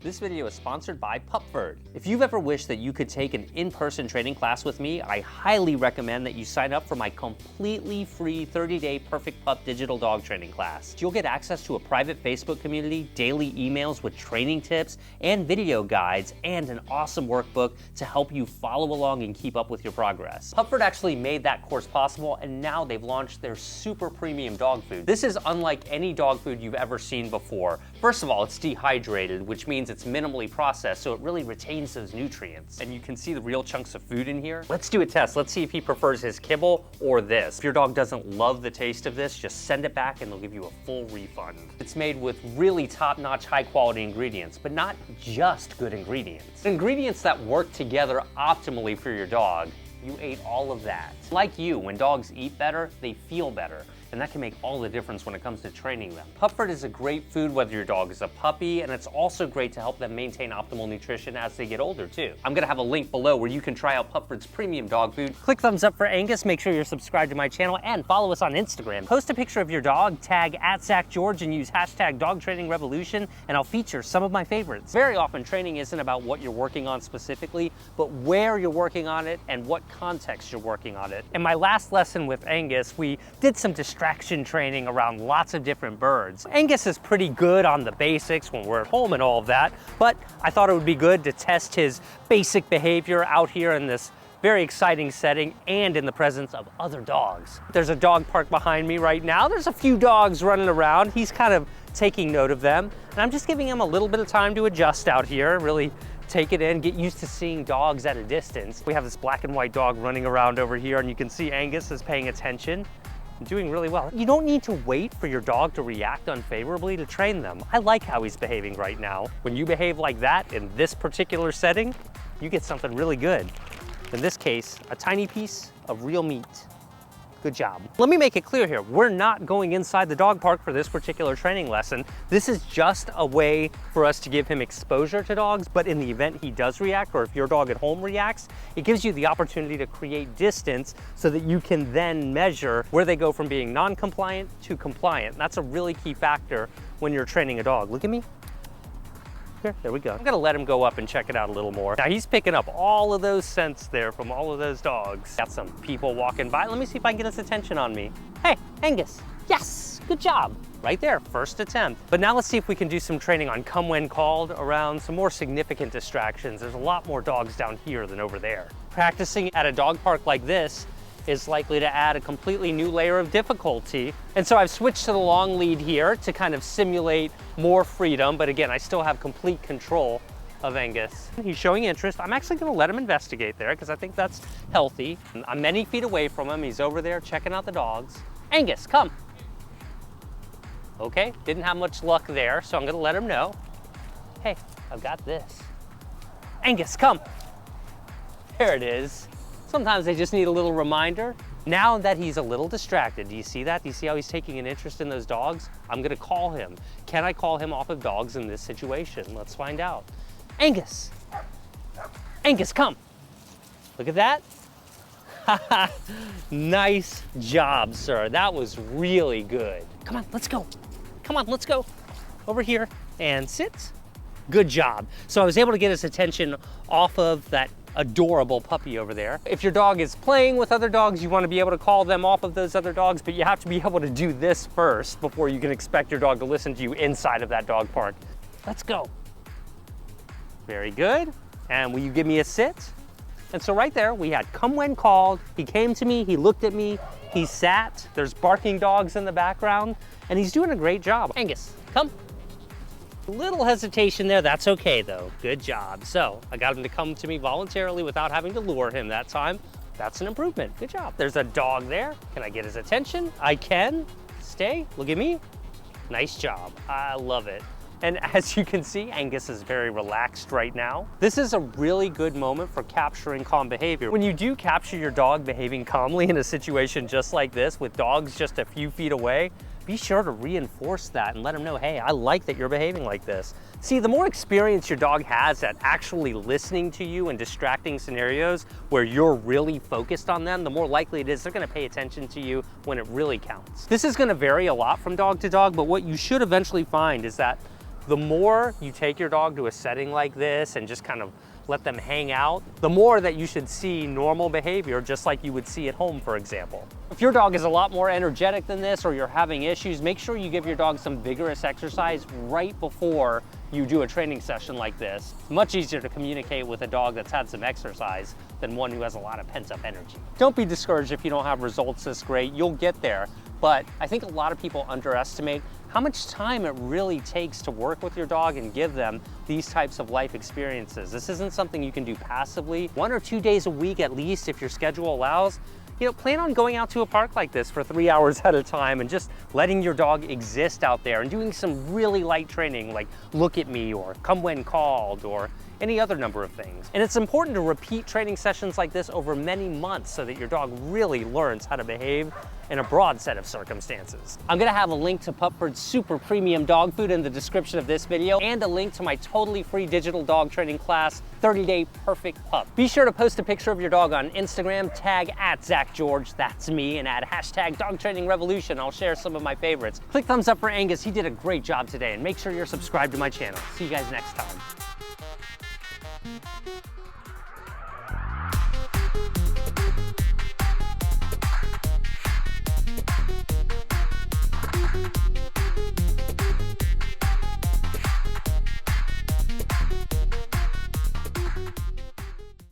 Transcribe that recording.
This video is sponsored by Pupford. If you've ever wished that you could take an in-person training class with me, I highly recommend that you sign up for my completely free 30-day Perfect Pup digital dog training class. You'll get access to a private Facebook community, daily emails with training tips and video guides, and an awesome workbook to help you follow along and keep up with your progress. Pupford actually made that course possible, and now they've launched their super premium dog food. This is unlike any dog food you've ever seen before. First of all, it's dehydrated, which means it's minimally processed, so it really retains those nutrients. And you can see the real chunks of food in here. Let's do a test. Let's see if he prefers his kibble or this. If your dog doesn't love the taste of this, just send it back and they'll give you a full refund. It's made with really top-notch, high-quality ingredients, but not just good ingredients. Ingredients that work together optimally for your dog. You ate all of that. Like you, when dogs eat better, they feel better. And that can make all the difference when it comes to training them. Pupford is a great food whether your dog is a puppy, and it's also great to help them maintain optimal nutrition as they get older too. I'm gonna have a link below where you can try out Pupford's premium dog food. Click thumbs up for Angus, make sure you're subscribed to my channel, and follow us on Instagram. Post a picture of your dog, tag @ZachGeorge, and use #DogTrainingRevolution, and I'll feature some of my favorites. Very often, training isn't about what you're working on specifically, but where you're working on it and what context you're working on it. In my last lesson with Angus, we did some distraction training around lots of different birds. Angus is pretty good on the basics when we're at home and all of that, but I thought it would be good to test his basic behavior out here in this very exciting setting and in the presence of other dogs. There's a dog park behind me right now. There's a few dogs running around. He's kind of taking note of them, and I'm just giving him a little bit of time to adjust out here, really take it in, get used to seeing dogs at a distance. We have this black and white dog running around over here, and you can see Angus is paying attention. Doing really well. You don't need to wait for your dog to react unfavorably to train them. I like how he's behaving right now. When you behave like that in this particular setting, you get something really good. In this case, a tiny piece of real meat. Good job. Let me make it clear here. We're not going inside the dog park for this particular training lesson. This is just a way for us to give him exposure to dogs, but in the event he does react, or if your dog at home reacts, it gives you the opportunity to create distance so that you can then measure where they go from being non-compliant to compliant. That's a really key factor when you're training a dog. Look at me. Here, there we go. I'm gonna let him go up and check it out a little more. Now he's picking up all of those scents there from all of those dogs. Got some people walking by. Let me see if I can get his attention on me. Hey, Angus, yes, good job. Right there, first attempt. But now let's see if we can do some training on come when called around some more significant distractions. There's a lot more dogs down here than over there. Practicing at a dog park like this is likely to add a completely new layer of difficulty. And so I've switched to the long lead here to kind of simulate more freedom, but again, I still have complete control of Angus. He's showing interest. I'm actually gonna let him investigate there because I think that's healthy. I'm many feet away from him. He's over there checking out the dogs. Angus, come. Okay, didn't have much luck there, so I'm gonna let him know. Hey, I've got this. Angus, come. There it is. Sometimes they just need a little reminder. Now that he's a little distracted, do you see that? Do you see how he's taking an interest in those dogs? I'm gonna call him. Can I call him off of dogs in this situation? Let's find out. Angus! Angus, come! Look at that. Nice job, sir. That was really good. Come on, let's go. Come on, let's go. Over here and sit. Good job. So I was able to get his attention off of that adorable puppy over there. If your dog is playing with other dogs, you want to be able to call them off of those other dogs, but you have to be able to do this first before you can expect your dog to listen to you inside of that dog park. Let's go. Very good. And will you give me a sit? And so right there, we had come when called. He came to me, he looked at me, he sat. There's barking dogs in the background, and he's doing a great job. Angus, come. A little hesitation there, that's okay though. Good job. So I got him to come to me voluntarily without having to lure him that time. That's an improvement. Good job. There's a dog there. Can I get his attention? I can. Stay. Look at me. Nice job. I love it. And as you can see, Angus is very relaxed right now. This is a really good moment for capturing calm behavior. When you do capture your dog behaving calmly in a situation just like this with dogs just a few feet away, be sure to reinforce that and let them know, hey, I like that you're behaving like this. See, the more experience your dog has at actually listening to you in distracting scenarios where you're really focused on them, the more likely it is they're gonna pay attention to you when it really counts. This is gonna vary a lot from dog to dog, but what you should eventually find is that The more you take your dog to a setting like this and just kind of let them hang out, the more that you should see normal behavior just like you would see at home, for example. If your dog is a lot more energetic than this or you're having issues, make sure you give your dog some vigorous exercise right before you do a training session like this. It's much easier to communicate with a dog that's had some exercise than one who has a lot of pent-up energy. Don't be discouraged if you don't have results this great. You'll get there. But I think a lot of people underestimate how much time it really takes to work with your dog and give them these types of life experiences. This isn't something you can do passively. 1 or 2 days a week at least, if your schedule allows. You know, plan on going out to a park like this for 3 hours at a time and just letting your dog exist out there and doing some really light training like look at me or come when called or any other number of things. And it's important to repeat training sessions like this over many months so that your dog really learns how to behave in a broad set of circumstances. I'm gonna have a link to Pupford's super premium dog food in the description of this video and a link to my totally free digital dog training class, 30-Day Perfect Pup. Be sure to post a picture of your dog on Instagram, tag @ZachGeorge, that's me, and add #DogTrainingRevolution. I'll share some of my favorites. Click thumbs up for Angus, he did a great job today, and make sure you're subscribed to my channel. See you guys next time.